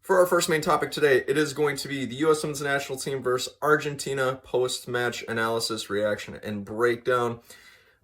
For our first main topic today, it is going to be the U.S. Women's National Team versus Argentina post-match analysis, reaction, and breakdown.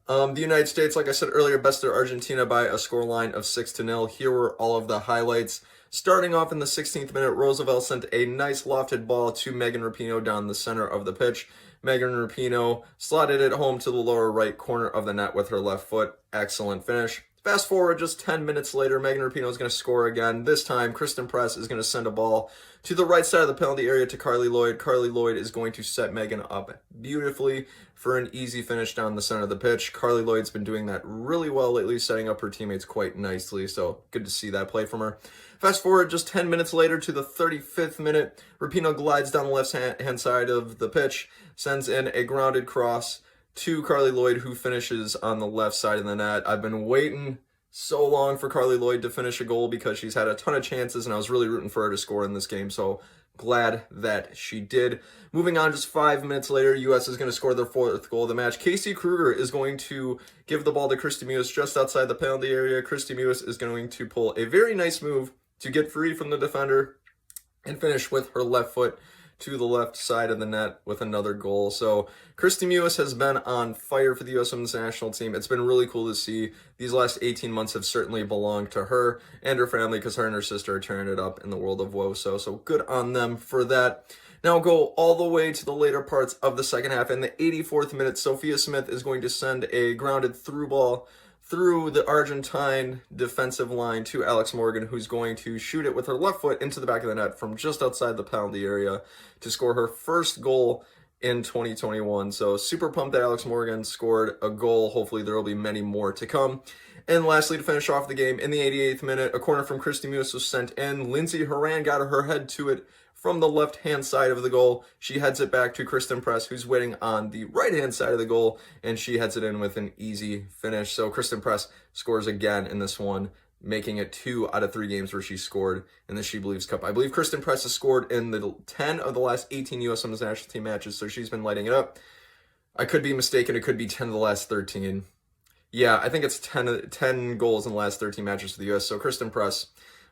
The United States, like I said earlier, bested Argentina by a scoreline of 6-0. Here were all of the highlights. Starting off in the 16th minute, Roosevelt sent a nice lofted ball to Megan Rupino down the center of the pitch. Megan Rupino slotted it home to the lower right corner of the net with her left foot. Excellent finish. Fast forward just 10 minutes later, Megan Rupino is going to score again. This time, Kristen Press is going to send a ball to the right side of the penalty area to Carly Lloyd. Carly Lloyd is going to set Megan up beautifully for an easy finish down the center of the pitch. Carly Lloyd's been doing that really well lately, setting up her teammates quite nicely, so good to see that play from her. Fast forward just 10 minutes later to the 35th minute, Rupino glides down the left-hand side of the pitch, sends in a grounded cross to Carly Lloyd, who finishes on the left side of the net. I've been waiting so long for Carly Lloyd to finish a goal because she's had a ton of chances, and I was really rooting for her to score in this game, so glad that she did. Moving on, just 5 minutes later, U.S. is going to score their fourth goal of the match. Casey Krueger is going to give the ball to Kristie Mewis just outside the penalty area. Kristie Mewis is going to pull a very nice move to get free from the defender and finish with her left foot to the left side of the net with another goal. So Kristie Mewis has been on fire for the U.S. Women's National Team. It's been really cool to see. These last 18 months have certainly belonged to her and her family because her and her sister are tearing it up in the world of WOSO. So good on them for that. Now go all the way to the later parts of the second half. In the 84th minute, Sophia Smith is going to send a grounded through ball through the Argentine defensive line to Alex Morgan, who's going to shoot it with her left foot into the back of the net from just outside the penalty area to score her first goal in 2021. So super pumped that Alex Morgan scored a goal. Hopefully there will be many more to come. And lastly, to finish off the game, in the 88th minute, a corner from Kristie Mewis was sent in. Lindsay Haran got her head to it from the left-hand side of the goal. She heads it back to Kristen Press, who's waiting on the right-hand side of the goal, and she heads it in with an easy finish. So Kristen Press scores again in this one, making it 2 out of 3 games where she scored in the SheBelieves Cup. I believe Kristen Press has scored in the 10 of the last 18 U.S. Women's National Team matches, so she's been lighting it up. I could be mistaken. It could be 10 of the last 13. Yeah, I think it's 10 goals in the last 13 matches for the U.S., so Kristen Press,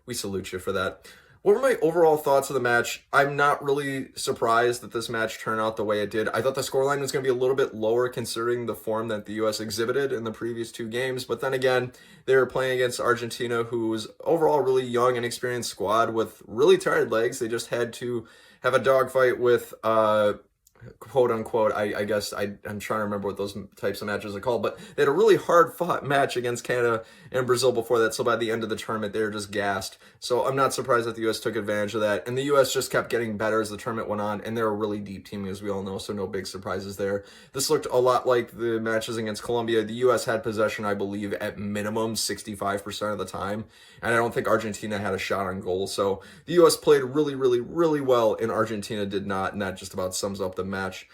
we salute you for that. What were my overall thoughts of the match? I'm not really surprised that this match turned out the way it did. I thought the scoreline was going to be a little bit lower considering the form that the U.S. exhibited in the previous 2 games. But then again, they were playing against Argentina, who was overall really young and experienced squad with really tired legs. They just had to have a dogfight with quote unquote, I guess I'm trying to remember what those types of matches are called, but they had a really hard fought match against Canada and Brazil before that, so by the end of the tournament they were just gassed. So I'm not surprised that the U.S. took advantage of that, and the U.S. just kept getting better as the tournament went on, and they're a really deep team, as we all know, so no big surprises there. This looked a lot like the matches against Colombia. The U.S. had possession, I believe, at minimum 65% of the time, and I don't think Argentina had a shot on goal, so the U.S. played really, really, really well, and Argentina did not, and that just about sums up the match.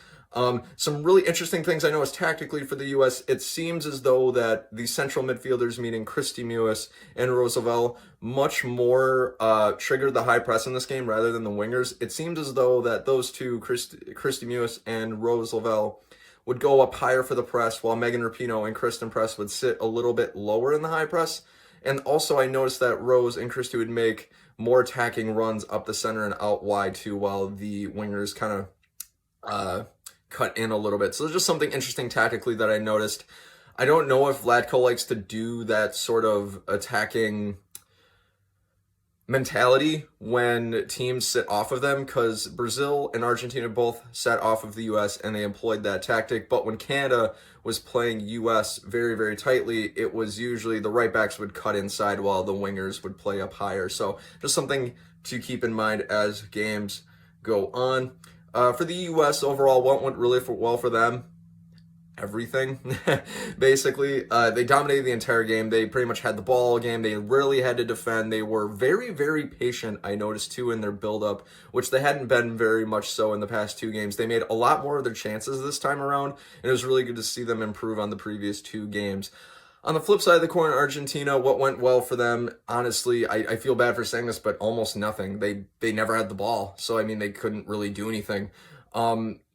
Some really interesting things I noticed tactically for the U.S. It seems as though that the central midfielders, meaning Kristie Mewis and Roosevelt, much more triggered the high press in this game rather than the wingers. It seems as though that those two, Kristie Mewis and Roosevelt, would go up higher for the press, while Megan Rupino and Kristen Press would sit a little bit lower in the high press. And also I noticed that Rose and Kristie would make more attacking runs up the center and out wide too, while the wingers kind of cut in a little bit. So there's just something interesting tactically that I noticed. I don't know if Vlatko likes to do that sort of attacking mentality when teams sit off of them, because Brazil and Argentina both sat off of the U.S. and they employed that tactic. But when Canada was playing U.S. very, very tightly, it was usually the right backs would cut inside while the wingers would play up higher. So just something to keep in mind as games go on. For the U.S. overall, what went really well for them? Everything, basically. They dominated the entire game. They pretty much had the ball all game. They rarely had to defend. They were very, very patient, I noticed, too, in their build-up, which they hadn't been very much so in the past 2 games. They made a lot more of their chances this time around, and it was really good to see them improve on the previous 2 games. On the flip side of the coin, Argentina, what went well for them, honestly, I feel bad for saying this, but almost nothing. They never had the ball, so I mean, they couldn't really do anything.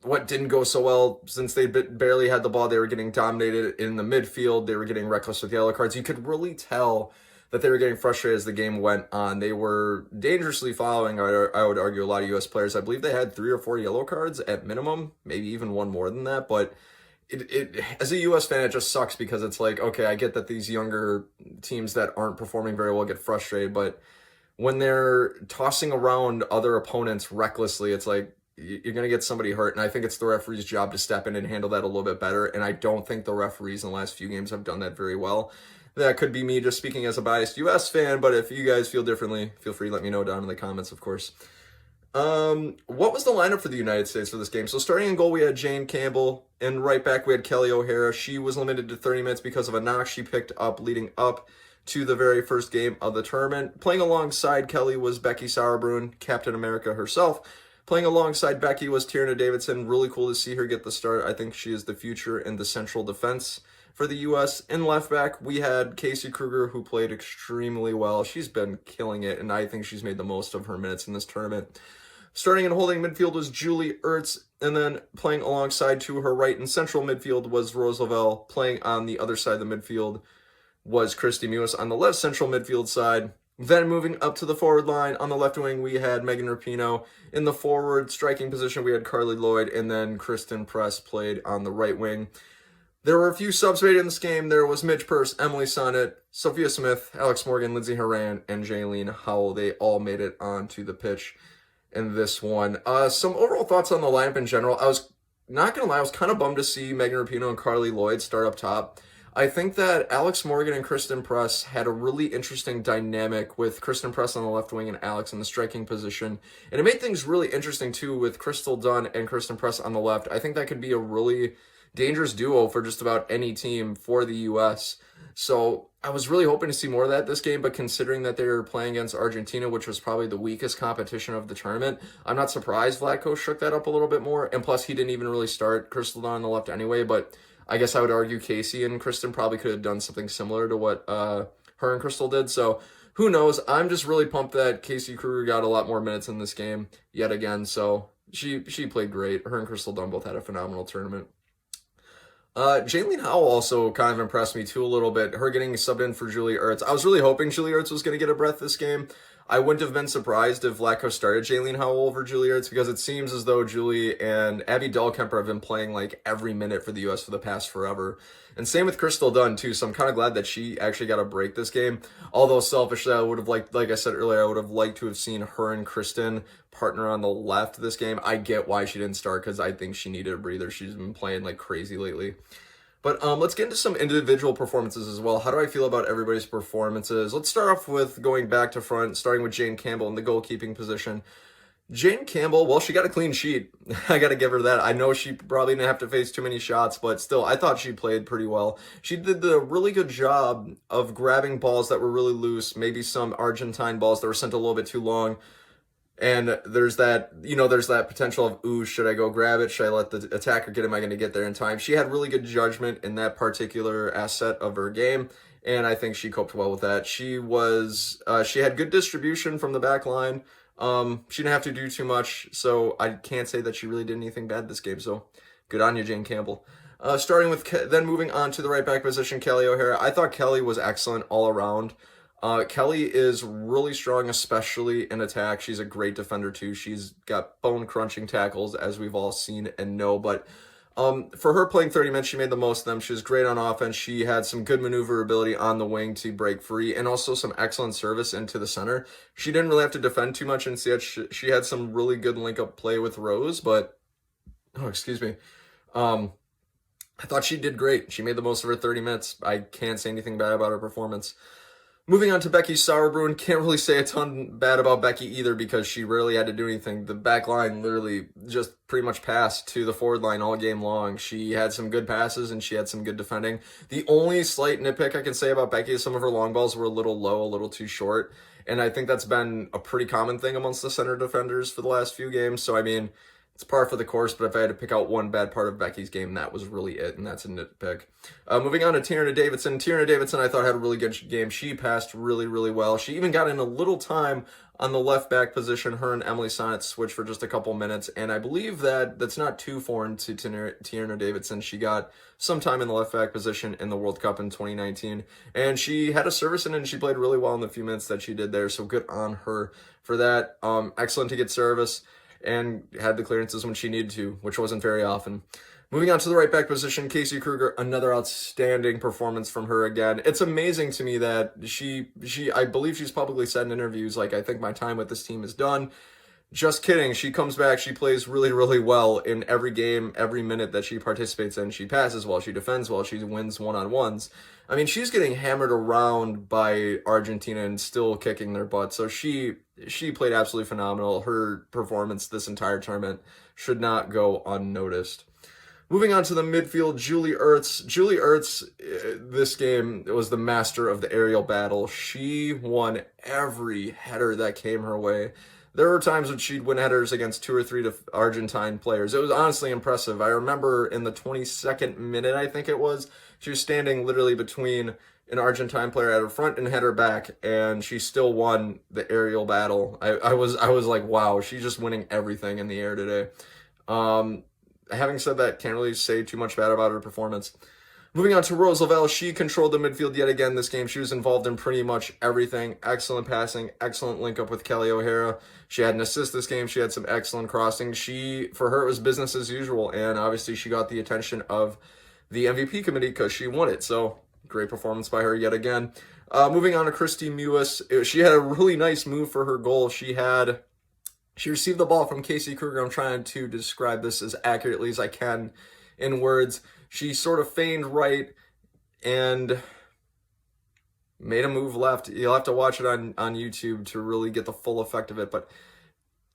What didn't go so well, since they barely had the ball, they were getting dominated in the midfield. They were getting reckless with yellow cards. You could really tell that they were getting frustrated as the game went on. They were dangerously following, I would argue, a lot of U.S. players. I believe they had 3 or 4 yellow cards at minimum, maybe even one more than that. But it as a U.S. fan, it just sucks because it's like, okay, I get that these younger teams that aren't performing very well get frustrated, but when they're tossing around other opponents recklessly, it's like, you're going to get somebody hurt, and I think it's the referee's job to step in and handle that a little bit better, and I don't think the referees in the last few games have done that very well. That could be me just speaking as a biased U.S. fan, but if you guys feel differently, feel free to let me know down in the comments, of course. What was the lineup for the United States for this game? So starting in goal, we had Jaylene Campbell, and right back, we had Kelly O'Hara. She was limited to 30 minutes because of a knock she picked up leading up to the very first game of the tournament. Playing alongside Kelly was Becky Sauerbrunn, Captain America herself. Playing alongside Becky was Tiernan Davidson. Really cool to see her get the start. I think she is the future in the central defense for the U.S. In left back, we had Casey Krueger, who played extremely well. She's been killing it, and I think she's made the most of her minutes in this tournament. Starting and holding midfield was Julie Ertz, and then playing alongside to her right in central midfield was Rose Lavelle. Playing on the other side of the midfield was Christy Mewis on the left central midfield side. Then moving up to the forward line, on the left wing, we had Megan Rupino. In the forward striking position, we had Carly Lloyd, and then Kristen Press played on the right wing. There were a few subs made in this game. There was Midge Purce, Emily Sonnet, Sophia Smith, Alex Morgan, Lindsay Haran, and Jaylene Howell. They all made it onto the pitch in this one. Some overall thoughts on the lineup in general. I was not going to lie, I was kind of bummed to see Megan Rupino and Carly Lloyd start up top. I think that Alex Morgan and Kristen Press had a really interesting dynamic with Kristen Press on the left wing and Alex in the striking position. And it made things really interesting, too, with Crystal Dunn and Kristen Press on the left. I think that could be a really dangerous duo for just about any team for the U.S. So I was really hoping to see more of that this game, but considering that they were playing against Argentina, which was probably the weakest competition of the tournament, I'm not surprised Vlatko shook that up a little bit more. And plus, he didn't even really start Crystal Dunn on the left anyway, but I guess I would argue Casey and Kristen probably could have done something similar to what her and Crystal did. So who knows? I'm just really pumped that Casey Krueger got a lot more minutes in this game yet again. So she played great. Her and Crystal Dunn both had a phenomenal tournament. Jaylene Howell also kind of impressed me too a little bit. Her getting subbed in for Julie Ertz. I was really hoping Julie Ertz was going to get a breath this game. I wouldn't have been surprised if Vlatko started Jaylene Howell over Julie Ertz because it seems as though Julie and Abby Dahlkemper have been playing like every minute for the U.S. for the past forever. And same with Crystal Dunn too, so I'm kind of glad that she actually got a break this game. Although selfishly, I would have liked, like I said earlier, I would have liked to have seen her and Kristen partner on the left this game. I get why she didn't start because I think she needed a breather. She's been playing like crazy lately. But let's get into some individual performances as well. How do I feel about everybody's performances? Let's start off with going back to front, starting with Jaylene Campbell in the goalkeeping position. Jaylene Campbell, well, she got a clean sheet. I got to give her that. I know she probably didn't have to face too many shots, but still, I thought she played pretty well. She did the really good job of grabbing balls that were really loose, maybe some Argentine balls that were sent a little bit too long. And there's that, there's that potential of, ooh, should I go grab it? Should I let the attacker get it? Am I going to get there in time? She had really good judgment in that particular asset of her game, and I think she coped well with that. She had good distribution from the back line. She didn't have to do too much, so I can't say that she really did anything bad this game, so good on you, Jaylene Campbell. Starting with, then moving on to the right back position, Kelly O'Hara. I thought Kelly was excellent all around. Kelly is really strong, especially in attack. She's a great defender too. She's got bone-crunching tackles, as we've all seen and know. But for her playing 30 minutes, she made the most of them. She was great on offense. She had some good maneuverability on the wing to break free, and also some excellent service into the center. She didn't really have to defend too much, and she had some really good link-up play with Rose. But I thought she did great. She made the most of her 30 minutes. I can't say anything bad about her performance. Moving on to Becky Sauerbrunn, can't really say a ton bad about Becky either because she rarely had to do anything. The back line literally just pretty much passed to the forward line all game long. She had some good passes and she had some good defending. The only slight nitpick I can say about Becky is some of her long balls were a little low, a little too short. And I think that's been a pretty common thing amongst the center defenders for the last few games. So, I mean, it's par for the course, but if I had to pick out one bad part of Becky's game, that was really it, and that's a nitpick. Moving on to Tiernan Davidson. Tiernan Davidson, I thought, had a really good game. She passed really, really well. She even got in a little time on the left back position. Her and Emily Sonnet switched for just a couple minutes, and I believe that that's not too foreign to Tiernan Davidson. She got some time in the left back position in the World Cup in 2019, and she had a service in it, and she played really well in the few minutes that she did there, so good on her for that. Excellent to get service, and had the clearances when she needed to, which wasn't very often. Moving on to the right back position, Casey Krueger, another outstanding performance from her again. It's amazing to me that I believe she's publicly said in interviews, like, I think my time with this team is done. Just kidding. She comes back. She plays really, really well in every game, every minute that she participates in. She passes well. She defends well. She wins one-on-ones. I mean, she's getting hammered around by Argentina and still kicking their butt. So she played absolutely phenomenal. Her performance this entire tournament should not go unnoticed. Moving on to the midfield, Julie Ertz. Julie Ertz, this game, was the master of the aerial battle. She won every header that came her way. There were times when she'd win headers against 2 or 3 Argentine players. It was honestly impressive. I remember in the 22nd minute, I think it was, she was standing literally between an Argentine player at her front and header back, and she still won the aerial battle. I was like, wow, she's just winning everything in the air today. Having said that, can't really say too much bad about her performance. Moving on to Rose Lavelle, she controlled the midfield yet again this game. She was involved in pretty much everything. Excellent passing, excellent link up with Kelly O'Hara. She had an assist this game. She had some excellent crossing. For her, it was business as usual, and obviously she got the attention of the MVP committee because she won it. So great performance by her yet again. Moving on to Christy Mewis, she had a really nice move for her goal. She received the ball from Casey Krueger. I'm trying to describe this as accurately as I can in words. She sort of feigned right and made a move left. You'll have to watch it on YouTube to really get the full effect of it. But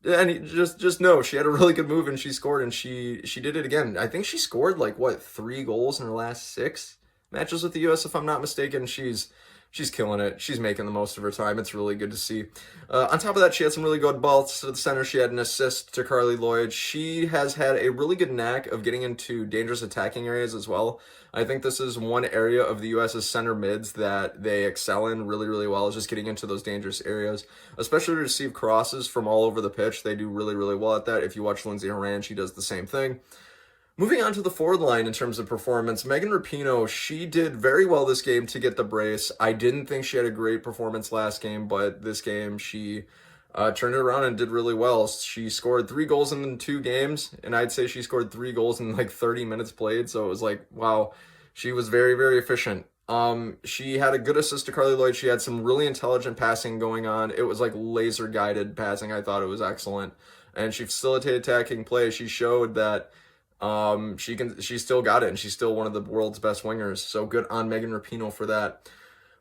and just know she had a really good move and she scored, and she did it again. I think she scored 3 goals in her last 6 matches with the U.S. if I'm not mistaken. She's killing it. She's making the most of her time. It's really good to see. On top of that, she had some really good balls to the center. She had an assist to Carly Lloyd. She has had a really good knack of getting into dangerous attacking areas as well. I think this is one area of the U.S.'s center mids that they excel in really, really well, is just getting into those dangerous areas, especially to receive crosses from all over the pitch. They do really, really well at that. If you watch Lindsay Haran, she does the same thing. Moving on to the forward line in terms of performance, Megan Rupino, she did very well this game to get the brace. I didn't think she had a great performance last game, but this game she turned it around and did really well. She scored 3 goals in 2 games, and I'd say she scored 3 goals in 30 minutes played, so it was like, wow, she was very, very efficient. She had a good assist to Carly Lloyd. She had some really intelligent passing going on. It was like laser guided passing. I thought it was excellent, and she facilitated attacking play. She showed that she still got it, and she's still one of the world's best wingers. So good on Megan Rupino for that.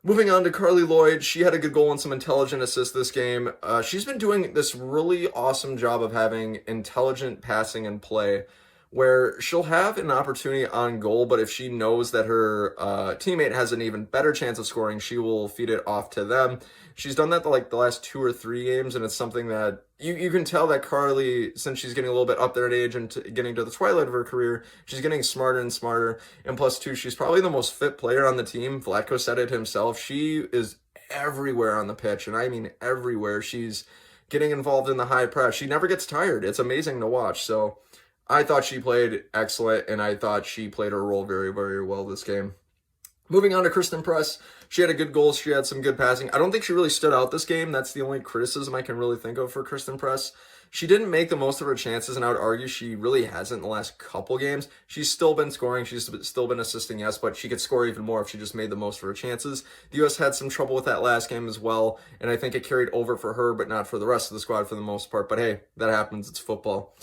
Moving on to Carly Lloyd, she had a good goal and some intelligent assists this game. She's been doing this really awesome job of having intelligent passing and play, where she'll have an opportunity on goal, but if she knows that her teammate has an even better chance of scoring, she will feed it off to them. She's done that the last 2 or 3 games, and it's something that you can tell that Carly, since she's getting a little bit up there in age and getting to the twilight of her career, she's getting smarter and smarter. And plus, too, she's probably the most fit player on the team. Vlatko said it himself. She is everywhere on the pitch, and I mean everywhere. She's getting involved in the high press. She never gets tired. It's amazing to watch. So I thought she played excellent, and I thought she played her role very, very well this game. Moving on to Kristen Press, she had a good goal. She had some good passing. I don't think she really stood out this game. That's the only criticism I can really think of for Kristen Press. She didn't make the most of her chances, and I would argue she really hasn't in the last couple games. She's still been scoring. She's still been assisting, yes, but she could score even more if she just made the most of her chances. The U.S. had some trouble with that last game as well, and I think it carried over for her, but not for the rest of the squad for the most part. But hey, that happens. It's football.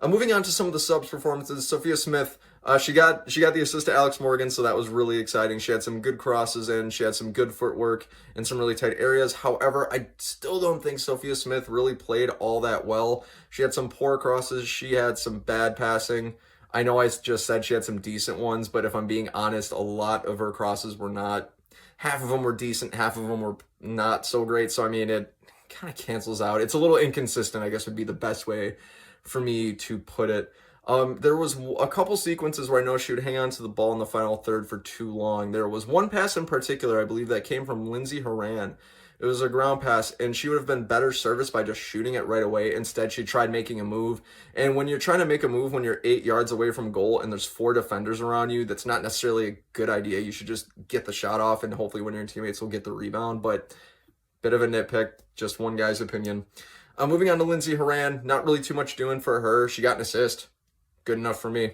Moving on to some of the subs performances, Sophia Smith, she got the assist to Alex Morgan, so that was really exciting. She had some good crosses in, she had some good footwork in some really tight areas. However, I still don't think Sophia Smith really played all that well. She had some poor crosses, she had some bad passing. I know I just said she had some decent ones, but if I'm being honest, a lot of her crosses were not, half of them were decent, half of them were not so great. So I mean, it kind of cancels out. It's a little inconsistent, I guess would be the best way for me to put it. There was a couple sequences where I know she would hang on to the ball in the final third for too long. There was one pass in particular, I believe, that came from Lindsay Haran, It was a ground pass, and she would have been better serviced by just shooting it right away. Instead, she tried making a move. And when you're trying to make a move when you're 8 yards away from goal and there's 4 defenders around you, that's not necessarily a good idea. You should just get the shot off, and hopefully one of your teammates will get the rebound. But bit of a nitpick, just one guy's opinion. Moving on to Lindsay Haran, not really too much doing for her. She got an assist. Good enough for me.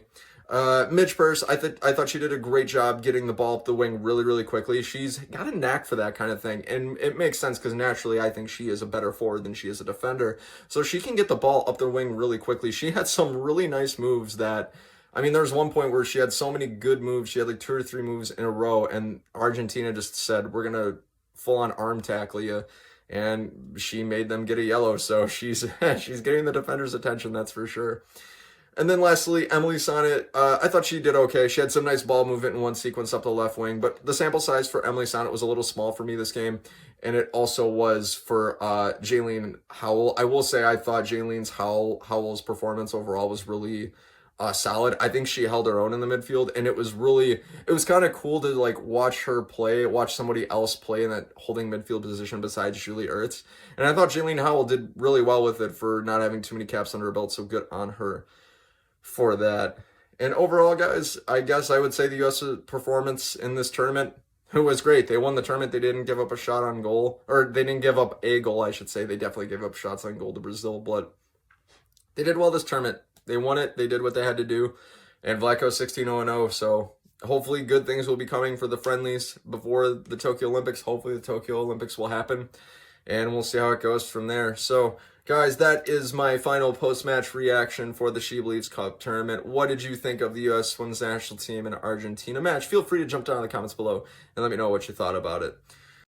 Midge Purse, I thought she did a great job getting the ball up the wing really, really quickly. She's got a knack for that kind of thing, and it makes sense because naturally I think she is a better forward than she is a defender. So she can get the ball up the wing really quickly. She had some really nice moves that, I mean, there was one point where she had so many good moves. She had like 2 or 3 moves in a row, and Argentina just said, we're going to full-on arm tackle you. And she made them get a yellow, so she's getting the defender's attention, that's for sure. And then lastly, Emily Sonnet, I thought she did okay. She had some nice ball movement in one sequence up the left wing, but the sample size for Emily Sonnet was a little small for me this game, and it also was for Jaylene Howell. I will say I thought Howell's performance overall was really solid. I think she held her own in the midfield, and it was kind of cool to like watch somebody else play in that holding midfield position besides Julie Ertz. And I thought Jaylene Howell did really well with it for not having too many caps under her belt, so good on her for that. And overall, guys, I guess I would say the U.S. performance in this tournament, it was great. They won the tournament. They didn't give up a shot on goal, or they didn't give up a goal, I should say. They definitely gave up shots on goal to Brazil, but they did well this tournament. They won it. They did what they had to do. And Vlatko 16-0-0, so hopefully good things will be coming for the friendlies before the Tokyo Olympics. Hopefully the Tokyo Olympics will happen, and we'll see how it goes from there. So, guys, that is my final post-match reaction for the SheBelieves Cup tournament. What did you think of the U.S. Women's National Team and Argentina match? Feel free to jump down in the comments below and let me know what you thought about it.